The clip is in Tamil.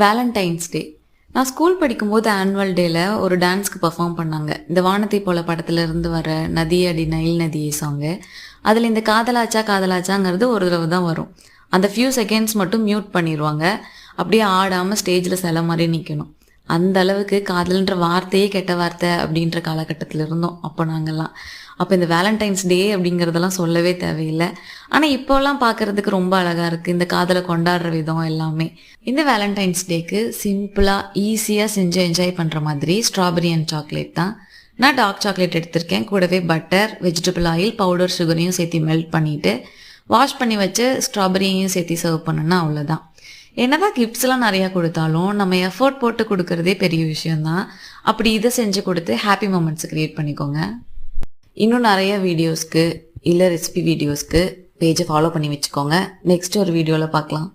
வேலண்டைன்ஸ் டே. நான் ஸ்கூல் படிக்கும்போது ஆனுவல் டேல ஒரு டான்ஸ்க்கு பெர்ஃபார்ம் பண்ணாங்க. இந்த வானத்தை போல படத்துல இருந்து வர நதியடி நைல் நதியே சாங்கு. அதில் இந்த காதலாச்சா காதலாச்சாங்கிறது ஒரு தடவை தான் வரும். அந்த ஃபியூ செகண்ட்ஸ் மட்டும் மியூட் பண்ணிடுவாங்க. அப்படியே ஆடாமல் ஸ்டேஜில் சில மாதிரி நிற்கணும். அந்த அளவுக்கு காதல்ன்ற வார்த்தையே கெட்ட வார்த்தை அப்படின்ற காலகட்டத்தில் இருந்தோம் அப்போ நாங்கள்லாம். அப்போ இந்த வேலண்டைன்ஸ் டே அப்படிங்கிறதெல்லாம் சொல்லவே தேவையில்லை. ஆனால் இப்போல்லாம் பார்க்குறதுக்கு ரொம்ப அழகாக இருக்குது இந்த காதலை கொண்டாடுற விதம் எல்லாமே. இந்த வேலண்டைன்ஸ் டேக்கு சிம்பிளாக ஈஸியாக செஞ்சு என்ஜாய் பண்ணுற மாதிரி ஸ்ட்ராபெரி அண்ட் சாக்லேட் தான். நான் டார்க் சாக்லேட் எடுத்திருக்கேன். கூடவே பட்டர், வெஜிடபிள் ஆயில், பவுடர், சுகரையும் சேர்த்து மெல்ட் பண்ணிவிட்டு வாஷ் பண்ணி வச்சு ஸ்ட்ராபெரியையும் சேர்த்து சர்வ் பண்ணுன்னா அவ்வளோதான். என்னதான் கிஃப்ட்ஸ்லாம் நிறையா கொடுத்தாலும் நம்ம எஃபோர்ட் போட்டு கொடுக்கறதே பெரிய விஷயம்தான். அப்படி இதை செஞ்சு கொடுத்து ஹாப்பி மூமெண்ட்ஸ் க்ரியேட் பண்ணிக்கோங்க. இன்னும் நிறைய வீடியோஸ்க்கு இல்லை ரெசிபி வீடியோஸ்க்கு பேஜை ஃபாலோ பண்ணி வச்சுக்கோங்க. நெக்ஸ்ட் ஒரு வீடியோவில் பார்க்கலாம்.